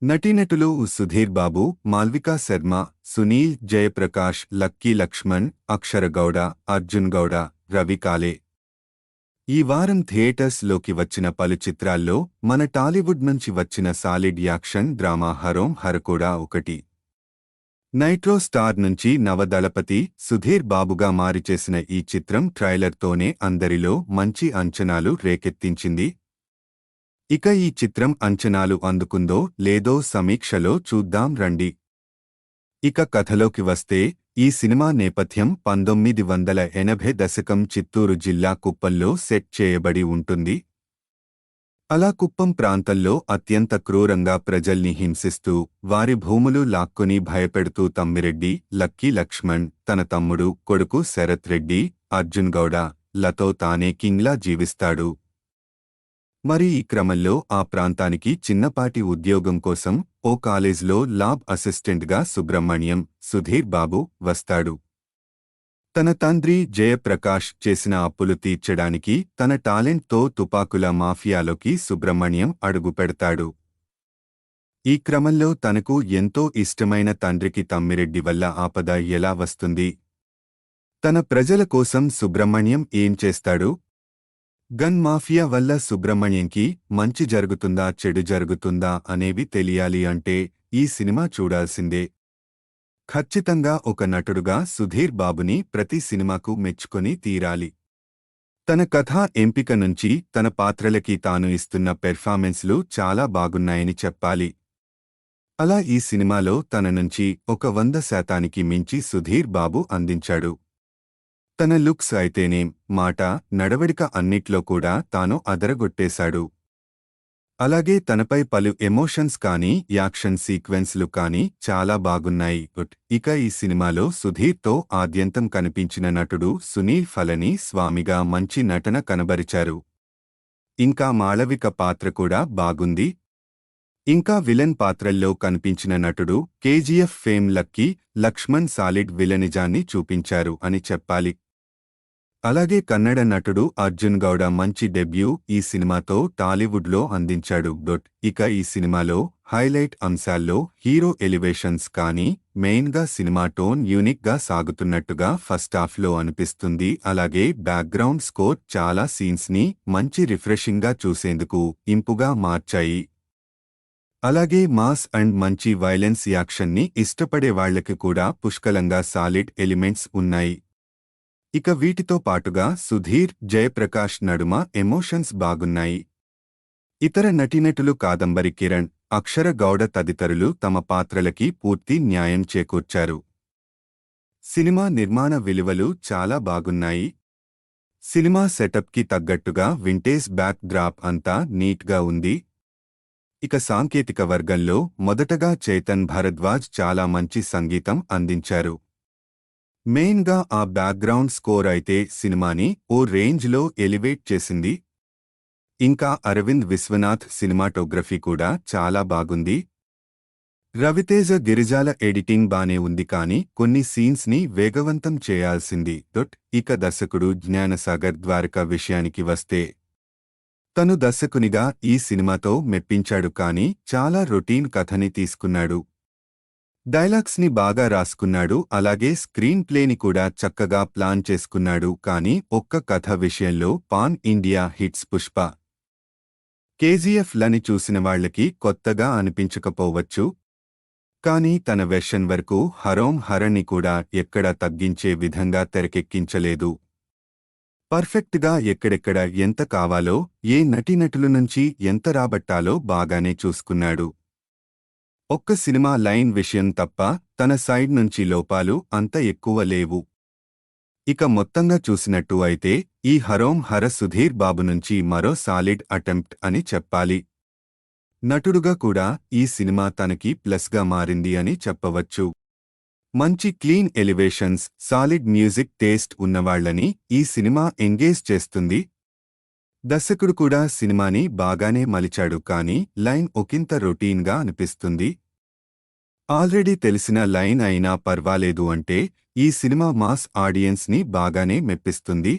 నటీనటులు సుధీర్ బాబు, మాల్వికా శర్మ, సునీల్, జయప్రకాష్, లక్కీ లక్ష్మణ్, అక్షర గౌడ, అర్జున్ గౌడ, రవి కాలే. ఈ వారం థియేటర్స్ లోకి వచ్చిన పలు చిత్రాల్లో మన టాలీవుడ్ నుంచి వచ్చిన సాలిడ్ యాక్షన్ డ్రామా హరోం హర కూడా ఒకటి. నైట్రో స్టార్ నుంచి నవదళపతి సుధీర్ బాబుగా మారిచేసిన ఈ చిత్రం ట్రైలర్తోనే అందరిలో మంచి అంచనాలు రేకెత్తించింది. ఇక ఈ చిత్రం అంచనాలు అందుకుందో లేదో సమీక్షలో చూద్దాం రండి. ఇక కథలోకి వస్తే ఈ సినిమా నేపథ్యం 1980 దశకం చిత్తూరు జిల్లా కుప్పంలో సెట్ చేయబడి ఉంటుంది. అలా కుప్పం ప్రాంతంలో అత్యంత క్రూరంగా ప్రజల్ని హింసిస్తూ వారి భూములు లాక్కొని భయపెడుతూ తమ్మిరెడ్డి, లక్కీ లక్ష్మణ్, తన తమ్ముడు, కొడుకు శరత్ రెడ్డి, అర్జున్ గౌడ లతో తానే కింగ్లా జీవిస్తాడు. మరి ఈ క్రమంలో ఆ ప్రాంతానికి చిన్నపాటి ఉద్యోగం కోసం ఓ కాలేజ్లో ల్యాబ్ అసిస్టెంట్గా సుబ్రహ్మణ్యం, సుధీర్ బాబు వస్తాడు. తన తండ్రి జయప్రకాష్ చేసిన అప్పులు తీర్చడానికి తన టాలెంట్తో తుపాకుల మాఫియాలోకి సుబ్రహ్మణ్యం అడుగుపెడతాడు. ఈ క్రమంలో తనకు ఎంతో ఇష్టమైన తండ్రికి తమ్మిరెడ్డి వల్ల ఆపద ఎలా వస్తుంది? తన ప్రజల కోసం సుబ్రహ్మణ్యం ఏం చేస్తాడు? గన్ మాఫియా వల్ల సుబ్రహ్మణ్యంకి మంచి జరుగుతుందా చెడు జరుగుతుందా అనేవి తెలియాలి అంటే ఈ సినిమా చూడాల్సిందే. ఖచ్చితంగా ఒక నటుడుగా సుధీర్ బాబుని ప్రతి సినిమాకు మెచ్చుకొని తీరాలి. తన కథా ఎంపిక నుంచి తన పాత్రలకి తాను ఇస్తున్న పెర్ఫార్మెన్స్లు చాలా బాగున్నాయని చెప్పాలి. అలా ఈ సినిమాలో తన నుంచి ఒక 100% మించి సుధీర్ బాబు అందించాడు. తన లుక్స్ అయితేనేం, మాట, నడవడిక అన్నిట్లో కూడా తాను అదరగొట్టేశాడు. అలాగే తనపై పలు ఎమోషన్స్ కానీ యాక్షన్ సీక్వెన్స్లు కానీ చాలా బాగున్నాయి. ఇక ఈ సినిమాలో సుధీర్తో ఆద్యంతం కనిపించిన నటుడు సునీల్ ఫలని స్వామిగా మంచి నటన కనబరిచారు. ఇంకా మాళవిక పాత్ర కూడా బాగుంది. ఇంకా విలన్ పాత్రల్లో కనిపించిన నటుడు KGF fame Lucky Lakshman solid విలనిజాన్ని చూపించారు అని చెప్పాలి. అలాగే కన్నడ నటుడు అర్జున్ గౌడ మంచి డెబ్యూ ఈ సినిమాతో టాలీవుడ్లో అందించాడు. ఇక ఈ సినిమాలో హైలైట్ అంశాల్లో హీరో ఎలివేషన్స్ కానీ మెయిన్గా సినిమా టోన్ యూనిక్గా సాగుతున్నట్టుగా ఫస్ట్ హాఫ్లో అనిపిస్తుంది. అలాగే బ్యాక్గ్రౌండ్ స్కోర్ చాలా సీన్స్ని మంచి రిఫ్రెషింగ్గా చూసేందుకు ఇంపుగా మార్చాయి. అలాగే మాస్ అండ్ మంచి వైలెన్స్ యాక్షన్ని ఇష్టపడే వాళ్లకి కూడా పుష్కలంగా సాలిడ్ ఎలిమెంట్స్ ఉన్నాయి. ఇక వీటితో పాటుగా సుధీర్, జయప్రకాష్ నడుమ ఎమోషన్స్ బాగున్నాయి. ఇతర నటీనటులు కాదంబరి కిరణ్, అక్షర గౌడ తదితరులు తమ పాత్రలకి పూర్తి న్యాయం చేకూర్చారు. సినిమా నిర్మాణ విలువలు చాలా బాగున్నాయి. సినిమా సెటప్కి తగ్గట్టుగా వింటేజ్ బ్యాక్ డ్రాప్ అంతా నీట్గా ఉంది. ఇక సాంకేతిక వర్గంలో మొదటగా చైతన్ భరద్వాజ్ చాలా మంచి సంగీతం అందించారు. మెయిన్గా ఆ బ్యాక్గ్రౌండ్ స్కోర్ అయితే సినిమాని ఓ రేంజ్లో ఎలివేట్ చేసింది. ఇంకా అరవింద్ విశ్వనాథ్ సినిమాటోగ్రఫీ కూడా చాలా బాగుంది. రవితేజ గిరిజాల ఎడిటింగ్ బానే ఉంది కానీ కొన్ని సీన్స్ని వేగవంతం చేయాల్సింది. ఇక దర్శకుడు జ్ఞానసాగర్ ద్వారక విషయానికి వస్తే తను దర్శకునిగా ఈ సినిమాతో మెప్పించాడు కానీ చాలా రొటీన్ కథని తీసుకున్నాడు. డైలాగ్స్ని బాగా రాసుకున్నాడు. అలాగే స్క్రీన్ ప్లేని కూడా చక్కగా ప్లాన్ చేసుకున్నాడు. కానీ ఒక్క కథ విషయంలో pan India hits Pushpa, KGF లని చూసిన వాళ్లకి కొత్తగా అనిపించకపోవచ్చు. కానీ తన వెర్షన్ వరకు హరోం హరని కూడా ఎక్కడా తగ్గించే విధంగా తెరకెక్కించలేదు. పర్ఫెక్ట్గా ఎక్కడెక్కడ ఎంత కావాలో, ఏ నటీనటుల నుంచి ఎంత రాబట్టాలో బాగానే చూసుకున్నాడు. ఒక్క సినిమా లైన్ విషయం తప్ప తన సైడ్ నుంచి లోపాలు అంత ఎక్కువ లేవు. ఇక మొత్తంగా చూసినట్టు అయితే ఈ హరోం హర సుధీర్ బాబు నుంచి మరో సాలిడ్ అటెంప్ట్ అని చెప్పాలి. నటుడుగా కూడా ఈ సినిమా తనకి ప్లస్గా మారింది అని చెప్పవచ్చు. మంచి clean elevations, solid music taste ఉన్నవాళ్లని ఈ సినిమా ఎంగేజ్ చేస్తుంది. దర్శకుడు కూడా సినిమాని బాగానే మలిచాడు కానీ లైన్ ఒకంత రొటీన్గా అనిపిస్తుంది. ఆల్రెడీ తెలిసిన లైన్ అయినా పర్వాలేదు అంటే ఈ సినిమా మాస్ ఆడియన్స్ని బాగానే మెప్పిస్తుంది.